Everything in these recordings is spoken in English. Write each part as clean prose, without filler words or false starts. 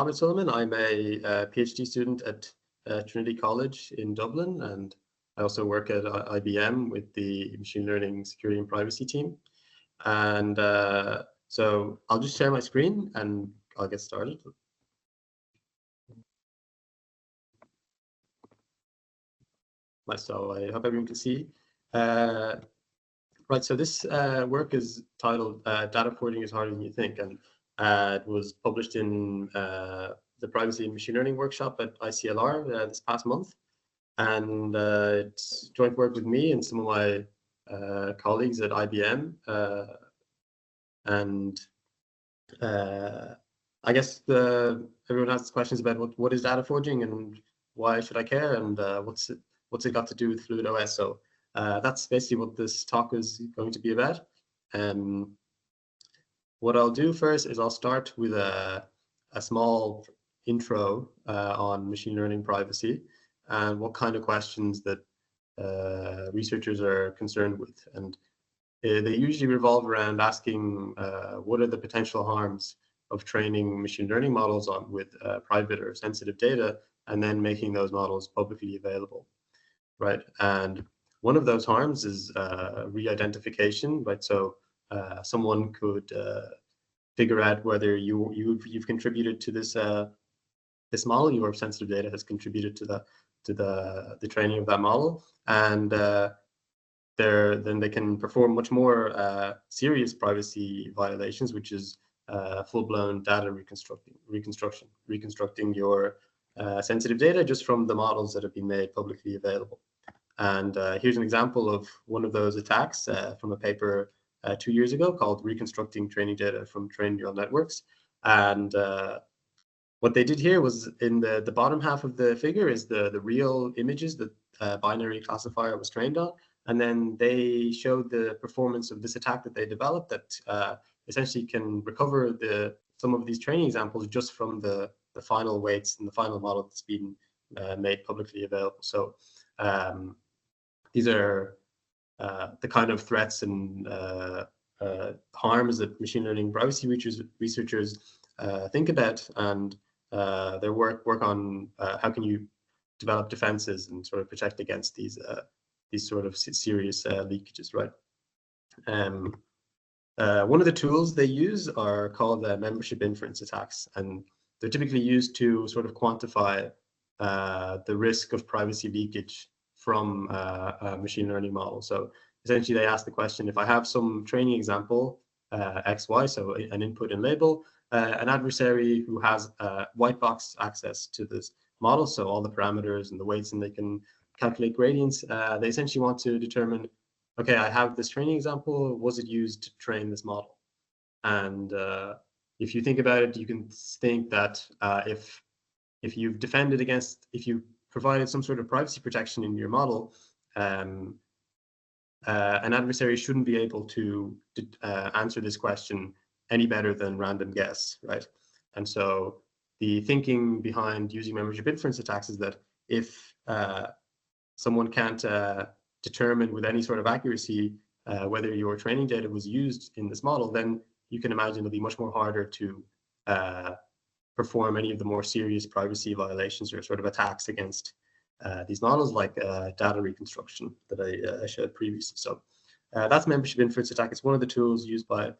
Mohamed Suliman. I'm a PhD student at Trinity College in Dublin, and I also work at IBM with the machine learning security and privacy team. And so I'll just share my screen and I'll get started. So I hope everyone can see. Right, so this work is titled Data Forging is Harder Than You Think, and it was published in the Privacy and Machine Learning workshop at ICLR this past month. And it's joint work with me and some of my colleagues at IBM. I guess everyone asks questions about what is data forging and why should I care, and what's it got to do with FLUIDOS. So that's basically what this talk is going to be about. What I'll do first is I'll start with a small intro on machine learning privacy and what kind of questions that researchers are concerned with. And they usually revolve around asking what are the potential harms of training machine learning models on with private or sensitive data and then making those models publicly available, right? And one of those harms is re-identification, right? So someone could figure out whether you've contributed to this this model. Your sensitive data has contributed to the training of that model, and then they can perform much more serious privacy violations, which is full-blown data reconstructing your sensitive data just from the models that have been made publicly available. And here's an example of one of those attacks from a paper 2 years ago called Reconstructing Training Data from Trained Neural Networks. And what they did here was in the bottom half of the figure is the real images that binary classifier was trained on. And then they showed the performance of this attack that they developed that essentially can recover some of these training examples just from the final weights and the final model that's been made publicly available. So these are the kind of threats and harms that machine learning privacy researchers think about, and their work on how can you develop defenses and sort of protect against these sort of serious leakages, right? One of the tools they use are called membership inference attacks, and they're typically used to sort of quantify the risk of privacy leakage from a machine learning model. So essentially they ask the question, if I have some training example, XY, so an input and label, an adversary who has white box access to this model, so all the parameters and the weights, and they can calculate gradients, they essentially want to determine, okay, I have this training example, was it used to train this model? And if you think about it, you can think that if you've defended against, if you provided some sort of privacy protection in your model, an adversary shouldn't be able to answer this question any better than random guess, right? And so the thinking behind using membership inference attacks is that if someone can't determine with any sort of accuracy whether your training data was used in this model, then you can imagine it'll be much more harder to perform any of the more serious privacy violations or sort of attacks against these models, like data reconstruction that I showed previously. So that's membership inference attack. It's one of the tools used by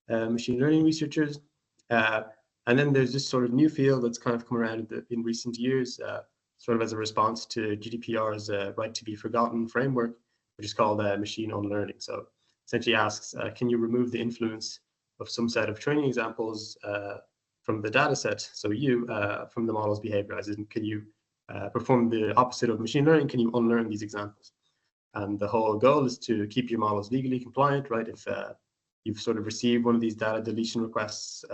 machine learning researchers. And then there's this sort of new field that's kind of come around in recent years, sort of as a response to GDPR's right to be forgotten framework, which is called machine unlearning. So essentially asks, can you remove the influence of some set of training examples from the data set, so from the model's behavior, as in, can you perform the opposite of machine learning? Can you unlearn these examples? And the whole goal is to keep your models legally compliant, right? If you've sort of received one of these data deletion requests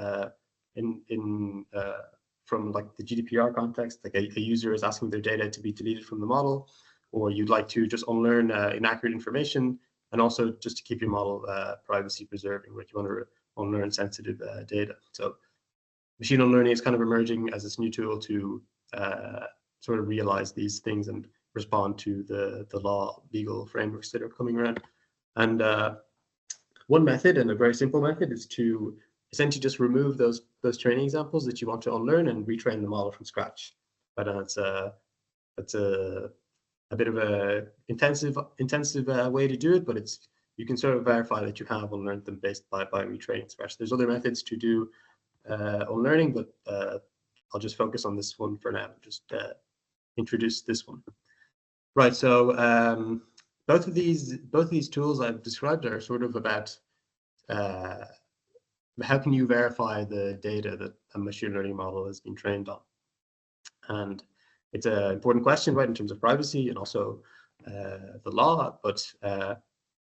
from like the GDPR context, like a user is asking their data to be deleted from the model, or you'd like to just unlearn inaccurate information, and also just to keep your model privacy preserving, right? You want to unlearn sensitive data. So machine learning is kind of emerging as this new tool to sort of realize these things and respond to the legal frameworks that are coming around. And one method, and a very simple method, is to essentially just remove those training examples that you want to unlearn and retrain the model from scratch. But it's a bit of a intensive way to do it, but you can sort of verify that you have unlearned them based by retraining scratch. There's other methods to do unlearning, but I'll just focus on this one for now. Just introduce this one. Right. So both of these tools I've described are sort of about how can you verify the data that a machine learning model has been trained on, and it's an important question, right, in terms of privacy and also the law. But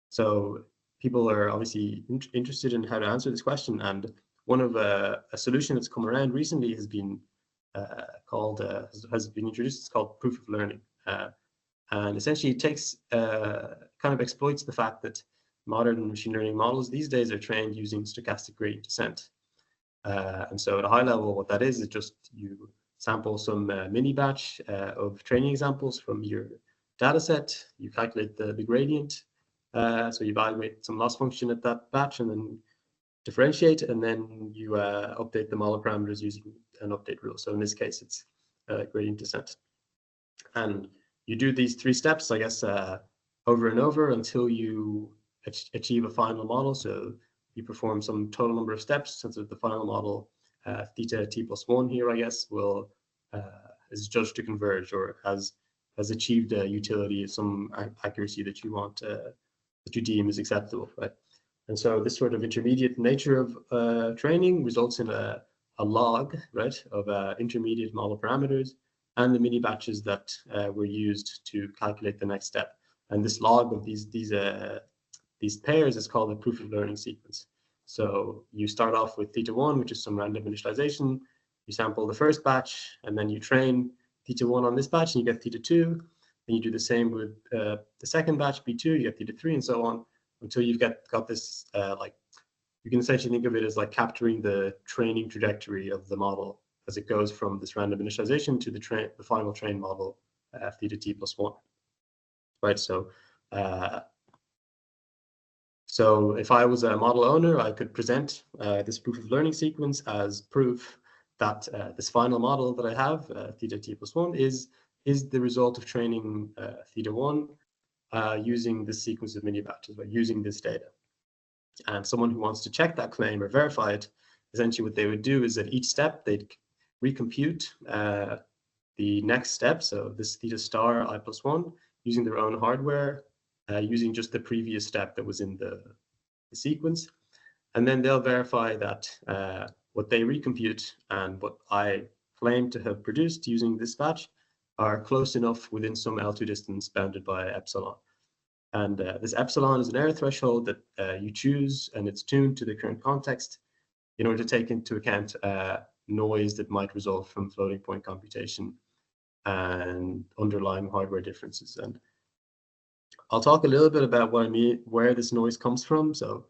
so people are obviously interested in how to answer this question, and one of a solution that's come around recently has been has been introduced. It's called proof of learning, and essentially it takes kind of exploits the fact that modern machine learning models these days are trained using stochastic gradient descent. And so at a high level, what that is just you sample some mini batch of training examples from your data set, you calculate the gradient, so you evaluate some loss function at that batch and then differentiate, and then you update the model parameters using an update rule. So in this case, it's gradient descent. And you do these 3 steps, I guess, over and over until you achieve a final model. So you perform some total number of steps, since the final model, theta t plus 1 here, I guess, will is judged to converge or has achieved a utility, some accuracy that you want, that you deem is acceptable, right? And so this sort of intermediate nature of training results in a log, right, of intermediate model parameters and the mini batches that were used to calculate the next step. And this log of these pairs is called a proof of learning sequence. So you start off with theta 1, which is some random initialization. You sample the first batch, and then you train theta 1 on this batch, and you get theta 2. Then you do the same with the second batch, B2, you get theta 3, and so on, until you've got this, like, you can essentially think of it as like capturing the training trajectory of the model as it goes from this random initialization to the final train model, theta t plus 1, right? So so if I was a model owner, I could present this proof of learning sequence as proof that this final model that I have, theta t plus 1, is the result of training theta 1 using this sequence of mini batches, by using this data. And someone who wants to check that claim or verify it, essentially what they would do is at each step, they'd recompute the next step, so this theta star I plus 1, using their own hardware, using just the previous step that was in the sequence. And then they'll verify that what they recompute and what I claim to have produced using this batch are close enough within some L2 distance bounded by epsilon. And this epsilon is an error threshold that you choose, and it's tuned to the current context in order to take into account noise that might result from floating point computation and underlying hardware differences. And I'll talk a little bit about what I mean, where this noise comes from. So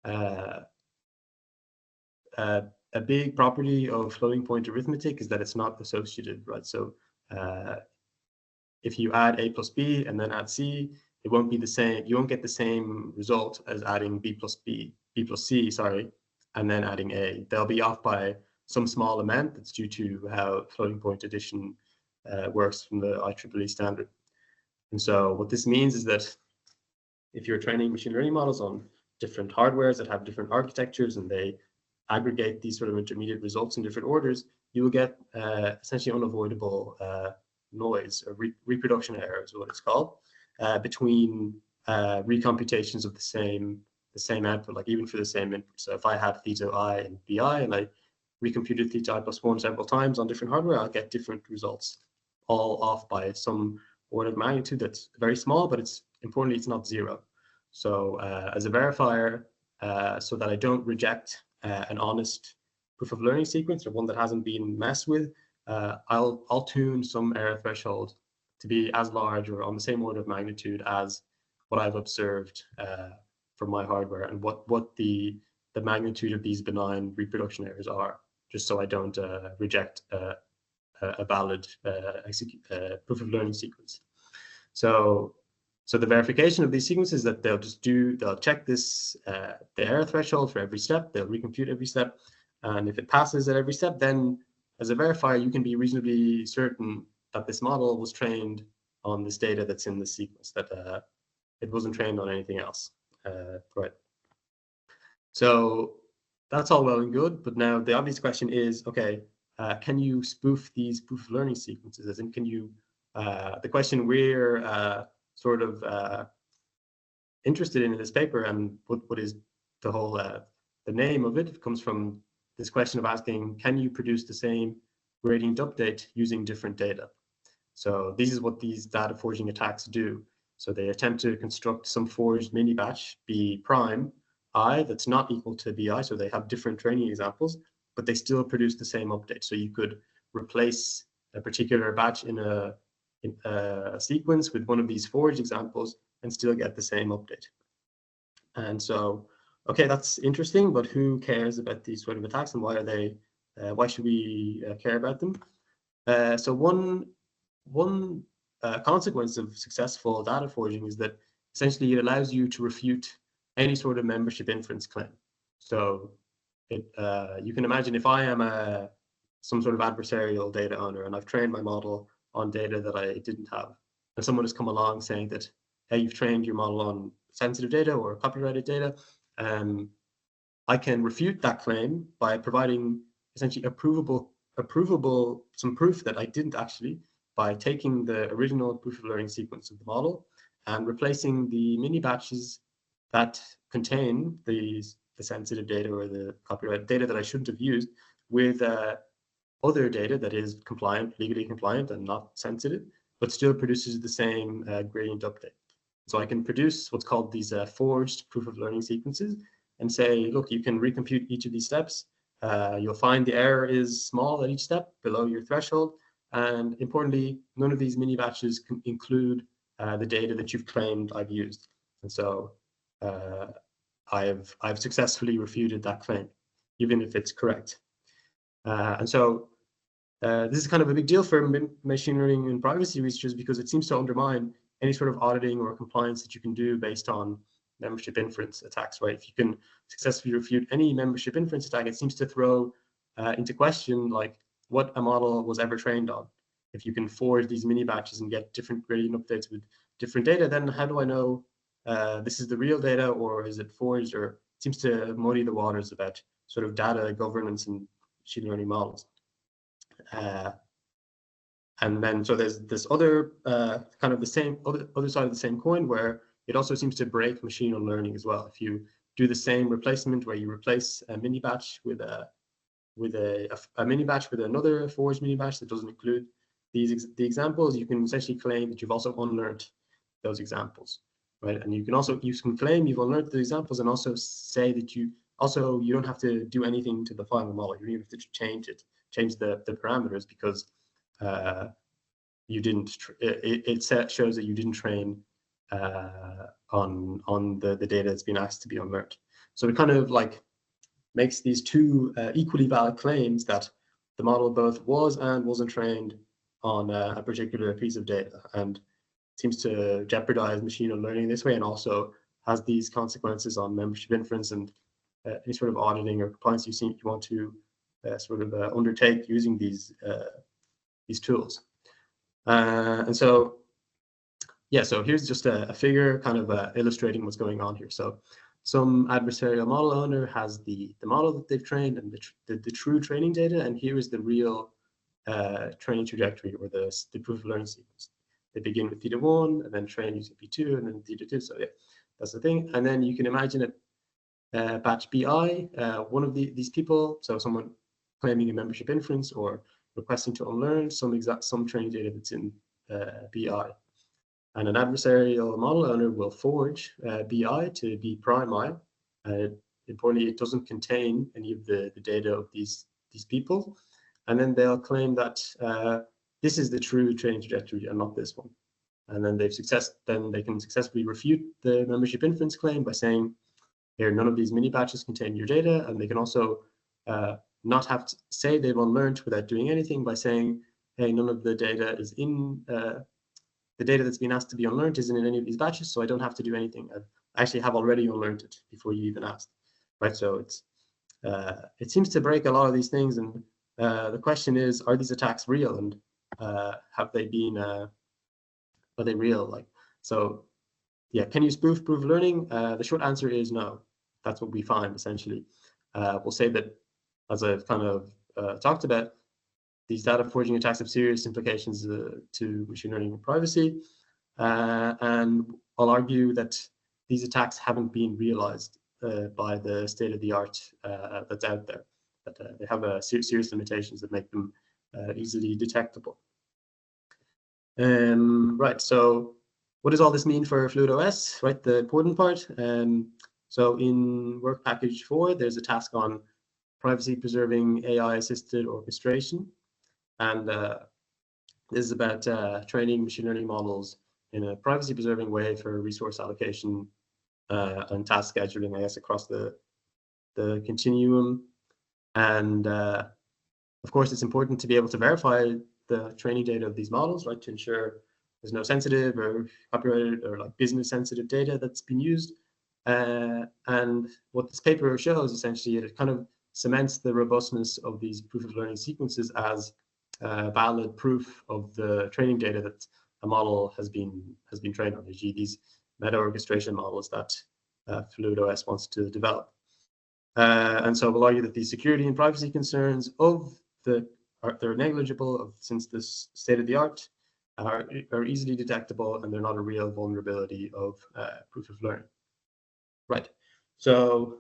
a big property of floating point arithmetic is that it's not associative, right? So if you add a plus b and then add c, it won't be the same. You won't get the same result as adding b plus c, sorry, and then adding a. They'll be off by some small amount that's due to how floating point addition works from the IEEE standard. And so what this means is that if you're training machine learning models on different hardwares that have different architectures and they aggregate these sort of intermediate results in different orders, you will get essentially unavoidable noise, or reproduction error is what it's called, between recomputations of the same output, like even for the same input. So if I had theta I and bi and I recomputed theta I plus 1 several times on different hardware, I'll get different results, all off by some order of magnitude that's very small, but it's importantly, it's not zero. So as a verifier, so that I don't reject an honest proof of learning sequence, or one that hasn't been messed with, I'll tune some error threshold to be as large or on the same order of magnitude as what I've observed from my hardware, and what the magnitude of these benign reproduction errors are, just so I don't reject a valid proof of learning sequence. So So the verification of these sequences is that they'll check this the error threshold for every step. They'll recompute every step, and if it passes at every step, then as a verifier, you can be reasonably certain that this model was trained on this data that's in the sequence, that it wasn't trained on anything else. Right. So that's all well and good, but now the obvious question is, okay, can you spoof these proof of learning sequences? As in, can you, the question we're sort of interested in this paper, and what is the whole, the name of it comes from this question of asking, can you produce the same gradient update using different data? So this is what these data forging attacks do. So they attempt to construct some forged mini batch B prime I that's not equal to BI. So they have different training examples, but they still produce the same update. So you could replace a particular batch in a sequence with one of these forged examples and still get the same update. And so, okay, that's interesting, but who cares about these sort of attacks, and why are they? Why should we care about them? So one consequence of successful data forging is that essentially it allows you to refute any sort of membership inference claim. So you can imagine if I am some sort of adversarial data owner and I've trained my model on data that I didn't have, and someone has come along saying that, hey, you've trained your model on sensitive data or copyrighted data, I can refute that claim by providing essentially some proof that I didn't actually, by taking the original proof of learning sequence of the model and replacing the mini batches that contain the sensitive data or the copyright data that I shouldn't have used with other data that is compliant, legally compliant and not sensitive, but still produces the same gradient update. So I can produce what's called these forged proof of learning sequences and say, look, you can recompute each of these steps. You'll find the error is small at each step below your threshold. And importantly, none of these mini batches can include the data that you've claimed I've used. And so I've successfully refuted that claim, even if it's correct. And so this is kind of a big deal for machine learning and privacy researchers, because it seems to undermine any sort of auditing or compliance that you can do based on membership inference attacks, right? If you can successfully refute any membership inference attack, it seems to throw into question like what a model was ever trained on. If you can forge these mini batches and get different gradient updates with different data, then how do I know this is the real data or is it forged? Or it seems to muddy the waters about sort of data governance and machine learning models. And then so there's this other kind of the same other side of the same coin, where it also seems to break machine learning as well. If you do the same replacement where you replace a mini batch with a mini batch with another forged mini batch that doesn't include the examples, you can essentially claim that you've also unlearned those examples, right? And you can claim you've unlearned the examples and also say that you don't have to do anything to the final model. You don't even have to change the parameters, because you didn't. It shows that you didn't train on the data that's been asked to be unlearned. So it kind of like makes these two equally valid claims that the model both was and wasn't trained on a particular piece of data, and seems to jeopardize machine learning this way, and also has these consequences on membership inference and any sort of auditing or compliance you want to sort of undertake using these tools. And so, yeah, so here's just a figure kind of illustrating what's going on here. So some adversarial model owner has the model that they've trained and the true training data, and here is the real training trajectory, or the proof of learning sequence. They begin with theta 1 and then train using P2 and then theta 2. So yeah, that's the thing. And then you can imagine it, batch BI, one of these people, so someone claiming a membership inference or requesting to unlearn some training data that's in BI. And an adversarial model owner will forge BI to B prime I. Importantly, it doesn't contain any of the data of these people. And then they'll claim that this is the true training trajectory and not this one. And then they can successfully refute the membership inference claim by saying, here, none of these mini batches contain your data. And they can also not have to say they've unlearned without doing anything by saying, hey, none of the data is in the data that's been asked to be unlearned isn't in any of these batches, so I don't have to do anything. I actually have already unlearned it before you even asked, right? So it seems to break a lot of these things, and the question is, are these attacks real, and have they been, are they real? Like, so yeah, can you spoof proof of learning? The short answer is no. That's what we find essentially. We'll say that, as I've kind of talked about, these data forging attacks have serious implications to machine learning and privacy. And I'll argue that these attacks haven't been realized by the state-of-the-art that's out there. That they have serious limitations that make them easily detectable. Right, so what does all this mean for FLUIDOS, right? The important part. So in work package 4, there's a task on privacy-preserving AI-assisted orchestration. And this is about training machine learning models in a privacy-preserving way for resource allocation and task scheduling, I guess, across the continuum. And of course, it's important to be able to verify the training data of these models, right, to ensure there's no sensitive or copyrighted or like business-sensitive data that's been used. And what this paper shows, essentially, it kind of cements the robustness of these proof of learning sequences as valid proof of the training data that a model has been trained on, e.g. these meta orchestration models that FLUIDOS wants to develop. And so we'll argue that these security and privacy concerns of they're negligible since this state-of-the-art are easily detectable, and they're not a real vulnerability of proof of learning. Right. So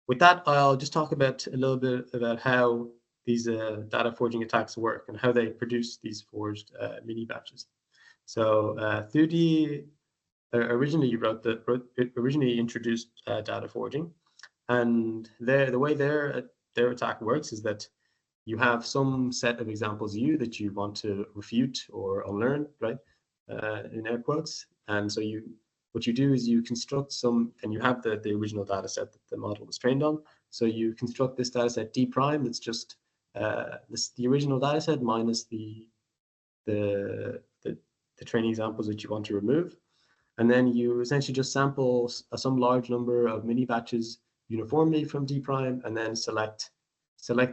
with that, I'll just talk about a little bit about how these data forging attacks work and how they produce these forged mini batches. So Thudi originally introduced data forging, and the way their attack works is that you have some set of examples that you want to refute or unlearn, right? In air quotes. And so what you do is you construct some, and you have the original data set that the model was trained on. So you construct this data set D prime that's just the original data set minus the training examples that you want to remove. And then you essentially just sample some large number of mini batches uniformly from D prime, and then select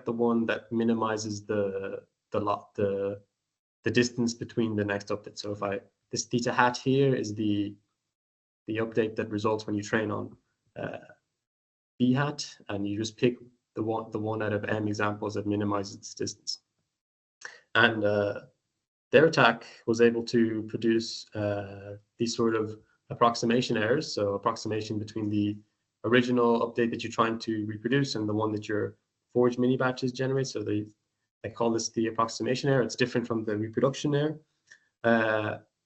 the one that minimizes the distance between the next update. So if this theta hat here is the update that results when you train on B hat, and you just pick the one out of m examples that minimizes this distance. And their attack was able to produce these sort of approximation errors, so approximation between the original update that you're trying to reproduce and the one that your forged mini batches generate. So they call this the approximation error. It's different from the reproduction error.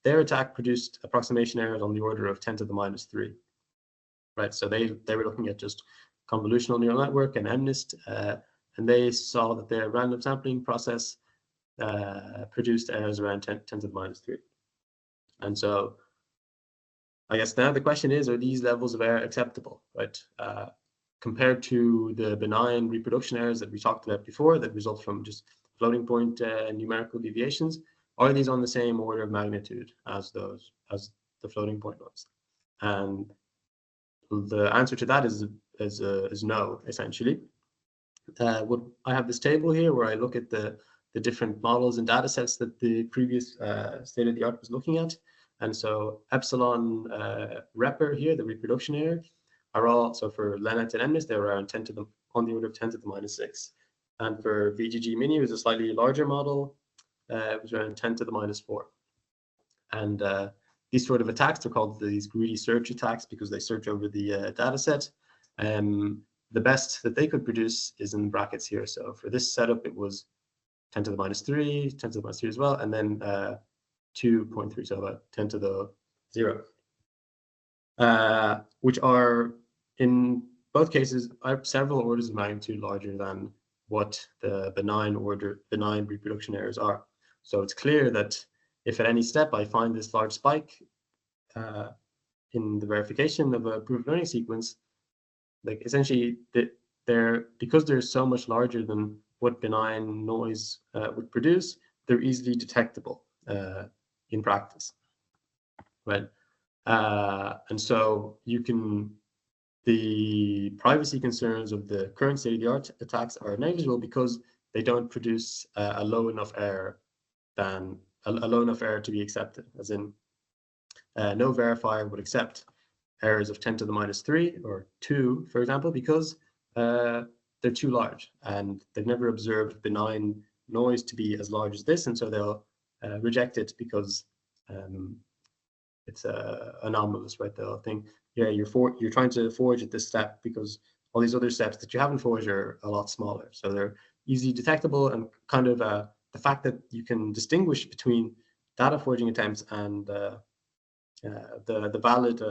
Their attack produced approximation errors on the order of 10 to the minus 3. Right, so they were looking at just convolutional neural network and MNIST, and they saw that their random sampling process produced errors around 10 to the minus 3. And so I guess now the question is, are these levels of error acceptable, right? Compared to the benign reproduction errors that we talked about before that result from just floating point numerical deviations, are these on the same order of magnitude as the floating point ones? And the answer to that is no, essentially. I have this table here where I look at the different models and data sets that the previous state-of-the-art was looking at. And so epsilon repr here, the reproduction error, are all, so for Lenet and MNIST, they're around on the order of 10 to the minus 6. And for VGG mini, it was a slightly larger model, it was around 10 to the minus 4. And these sort of attacks are called these greedy search attacks because they search over the data set. The best that they could produce is in brackets here. So for this setup, it was 10 to the minus 3, 10 to the minus 3 as well, and then 2.3, so about 10 to the 0, which are in both cases are several orders of magnitude larger than what the benign reproduction errors are. So it's clear that if at any step I find this large spike in the verification of a proof of learning sequence, like essentially because they're so much larger than what benign noise would produce, they're easily detectable in practice. right? And so the privacy concerns of the current state-of-the-art attacks are negligible because they don't produce a low enough error to be accepted, as in no verifier would accept errors of 10 to the minus 3 or 2, for example, because they're too large and they've never observed benign noise to be as large as this, and so they'll reject it because it's anomalous, right? They'll think, yeah, you're trying to forge at this step because all these other steps that you haven't forged are a lot smaller, so they're easily detectable, and kind of the fact that you can distinguish between data forging attempts and the valid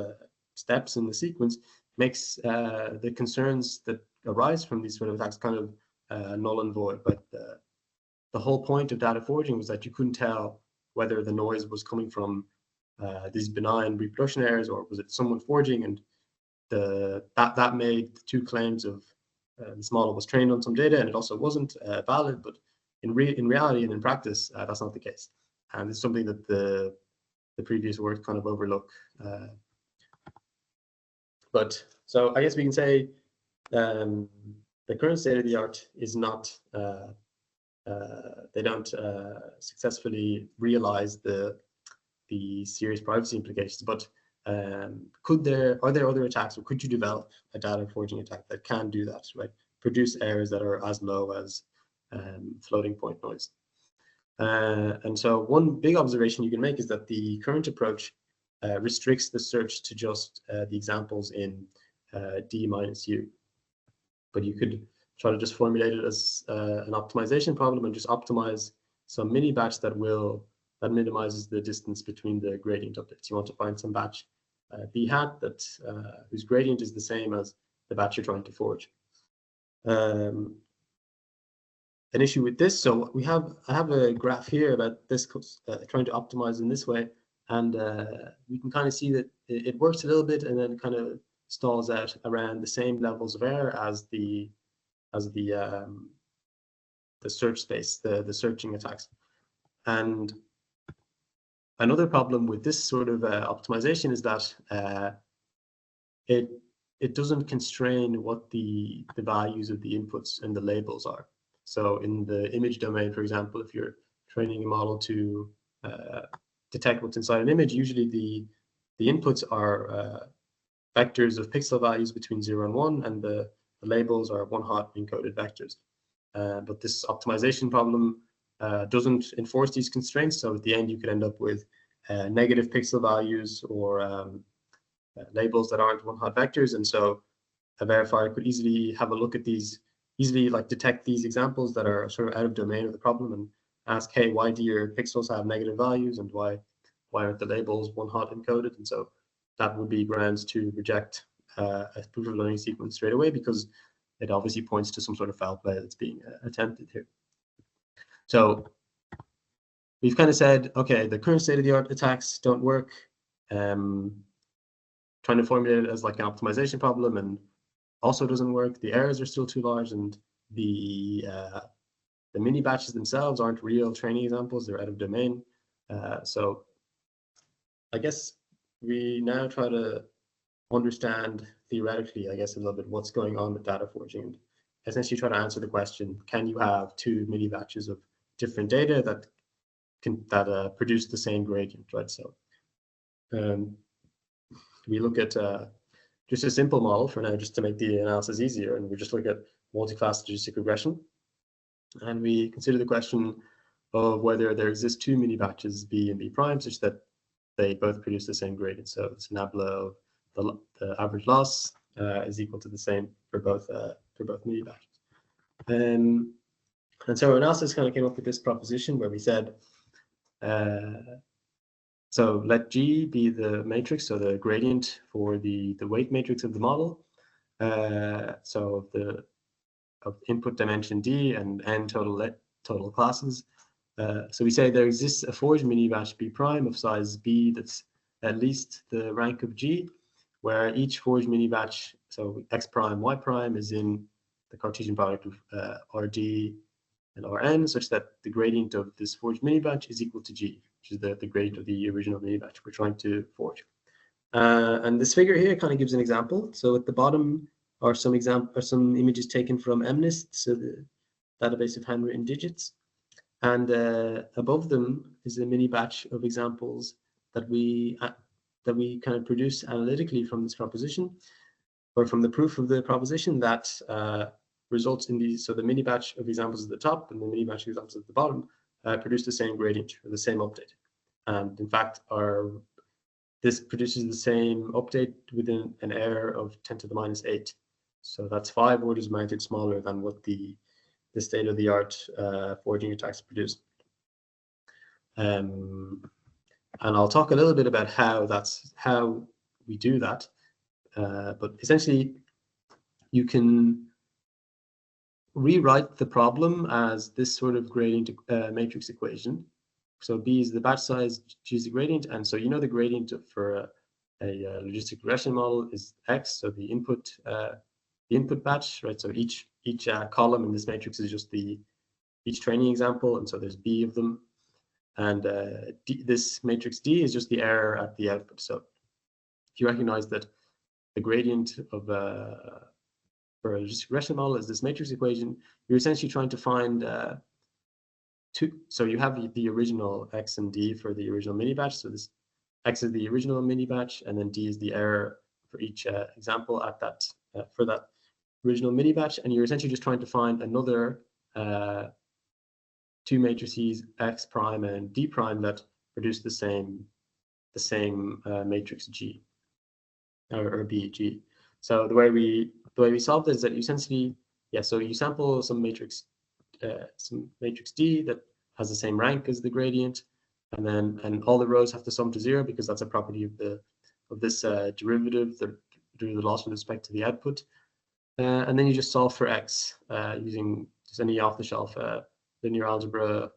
steps in the sequence makes the concerns that arise from these sort of attacks kind of null and void. But the whole point of data forging was that you couldn't tell whether the noise was coming from these benign reproduction errors or was it someone forging, and that made the two claims of this model was trained on some data and it also wasn't valid. But in reality and in practice, that's not the case, and it's something that the previous work kind of overlook. But so I guess we can say the current state of the art is not, they don't successfully realize the serious privacy implications, but are there other attacks, or could you develop a data forging attack that can do that, right? Produce errors that are as low as floating point noise. And so one big observation you can make is that the current approach restricts the search to just the examples in D minus U. But you could try to just formulate it as an optimization problem and just optimize some mini batch that minimizes the distance between the gradient updates. You want to find some batch B hat that whose gradient is the same as the batch you're trying to forge. An issue with this, so I have a graph here about this trying to optimize in this way, and we can kind of see that it works a little bit and then kind of stalls out around the same levels of error as the search space, the searching attacks. And another problem with this sort of optimization is that it doesn't constrain what the values of the inputs and the labels are. So in the image domain, for example, if you're training a model to detect what's inside an image, usually the inputs are vectors of pixel values between 0 and 1, and the labels are one-hot encoded vectors. But this optimization problem doesn't enforce these constraints, so at the end you could end up with negative pixel values or labels that aren't one-hot vectors, and so a verifier could easily have a look at these, easily like detect these examples that are sort of out of domain of the problem and ask, hey, why do your pixels have negative values, and why aren't the labels one-hot encoded? And so that would be grounds to reject a proof of learning sequence straight away, because it obviously points to some sort of foul play that's being attempted here. So we've kind of said, okay, the current state-of-the-art attacks don't work. Trying to formulate it as like an optimization problem and also doesn't work. The errors are still too large, and the mini batches themselves aren't real training examples; they're out of domain. So I guess we now try to understand theoretically, I guess, a little bit what's going on with data forging, and essentially try to answer the question: can you have two mini batches of different data that produce the same gradient, right? So we look at just a simple model for now, just to make the analysis easier, and we just look at multi-class statistic regression, and we consider the question of whether there exist two mini batches B and B prime such that they both produce the same gradient. So this nabla of the average loss is equal to the same for both mini batches. And so our analysis kind of came up with this proposition where we said, so let G be the matrix, so the gradient for the weight matrix of the model. So of input dimension D and n total classes. So we say there exists a forged mini batch B prime of size B that's at least the rank of G, where each forged mini batch, so X prime, Y prime, is in the Cartesian product of RD and Rn, such that the gradient of this forged mini batch is equal to G, which is the gradient of the original mini batch we're trying to forge. And this figure here kind of gives an example. So at the bottom are some images taken from MNIST, so the database of handwritten digits. And above them is a mini batch of examples that we kind of produce analytically from this proposition, or from the proof of the proposition that results in these. So the mini batch of examples at the top and the mini batch of examples at the bottom produce the same gradient or the same update. And in fact, this produces the same update within an error of 10 to the minus 8. So that's 5 orders of magnitude smaller than what the state-of-the-art forging attacks produce. And I'll talk a little bit about how we do that. But essentially, you can rewrite the problem as this sort of gradient matrix equation. So B is the batch size, G is the gradient, and so you know the gradient for a logistic regression model is X. So the input batch, right? So each column in this matrix is just each training example, and so there's B of them, and this matrix D is just the error at the output. So if you recognize that the gradient of for a logistic regression model is this matrix equation, you're essentially trying to find so you have the original X and D for the original mini batch. So this X is the original mini batch, and then D is the error for each example at that for that original mini batch. And you're essentially just trying to find another two matrices X prime and D prime that produce the same matrix G or BG. So the way we solve this is that you essentially, so you sample some matrix D that has the same rank as the gradient, and all the rows have to sum to 0 because that's a property of this derivative, the derivative loss with respect to the output. And then you just solve for X using just any off-the-shelf linear algebra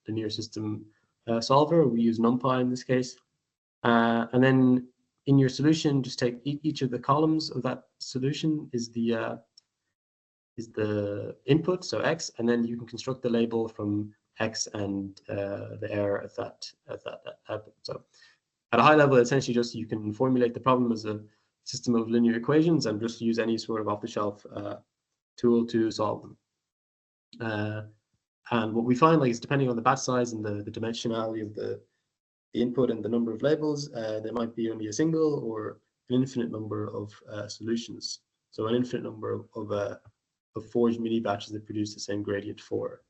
linear system solver. We use NumPy in this case, and then in your solution, just take each of the columns of that solution is the input, so X, and then you can construct the label from X and the error at that output. So at a high level, essentially just you can formulate the problem as a system of linear equations and just use any sort of off-the-shelf tool to solve them. And what we find, is depending on the batch size and the dimensionality of the input and the number of labels, there might be only a single or an infinite number of solutions. So an infinite number of forged mini batches that produce the same gradient for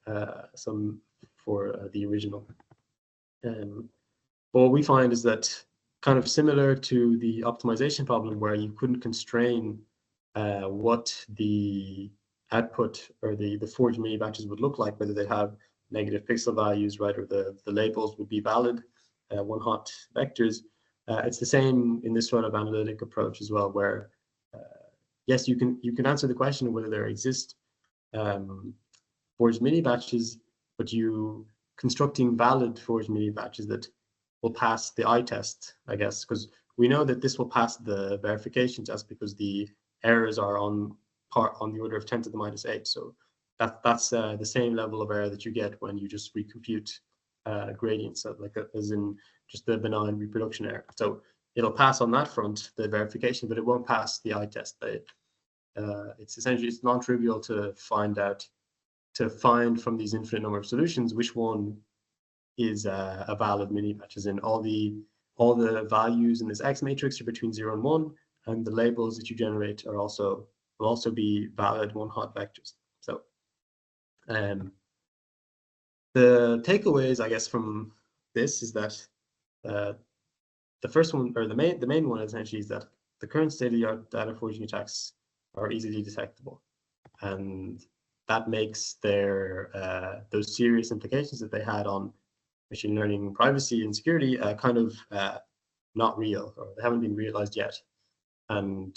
the original. What we find is that, kind of similar to the optimization problem where you couldn't constrain what the output or the forged mini batches would look like, whether they have negative pixel values, right, or the labels would be valid one-hot vectors. It's the same in this sort of analytic approach as well, where yes, you can answer the question of whether there exist forged mini batches, but you constructing valid forged mini batches that will pass the eye test, I guess, because we know that this will pass the verification test because the errors are on the order of 10 to the minus 8. So that's the same level of error that you get when you just recompute gradients, as in just the benign reproduction error. So it'll pass on that front, the verification, but it won't pass the eye test. It's essentially non-trivial to find from these infinite number of solutions which one is a valid mini batch. As in all the values in this X matrix are between 0 and 1, and the labels that you generate will also be valid one-hot vectors. So the takeaways, I guess, from this is that the first one, or the main one essentially, is that the current state-of-the-art data forging attacks are easily detectable, and that makes those serious implications that they had on machine learning privacy and security kind of not real, or they haven't been realized yet. And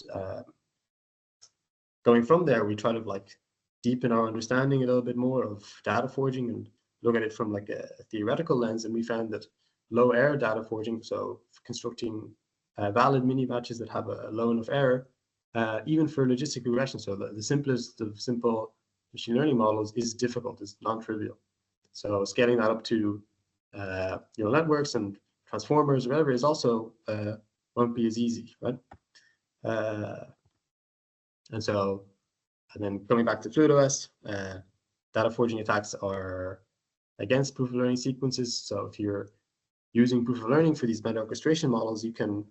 going from there, we try to deepen our understanding a little bit more of data forging and look at it from a theoretical lens. And we found that low error data forging, so constructing valid mini batches that have a low enough error, even for logistic regression, so the simplest of simple machine learning models, is difficult, is non-trivial. So scaling that up to neural networks and transformers or whatever is also won't be as easy, right? And then coming back to FLUIDOS, data forging attacks are against proof of learning sequences. So if you're using proof of learning for these meta orchestration models, you can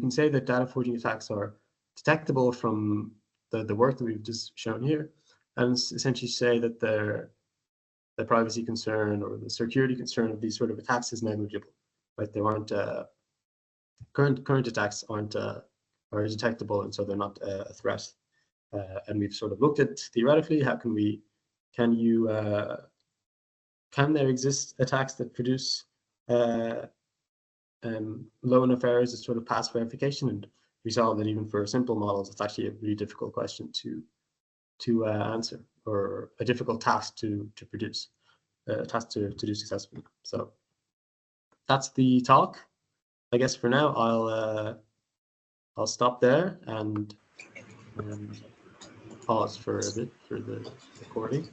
say that data forging attacks are detectable from the work that we've just shown here, and essentially say that the privacy concern or the security concern of these sort of attacks is negligible, right? There aren't current attacks are detectable, and so they're not a threat. And we've sort of looked at theoretically how can there exist attacks that produce low enough errors as sort of pass verification, and we saw that even for simple models, it's actually a really difficult question to answer, or a difficult task to produce, a task to do successfully. So that's the talk. I guess for now I'll stop there and pause for a bit for the recording.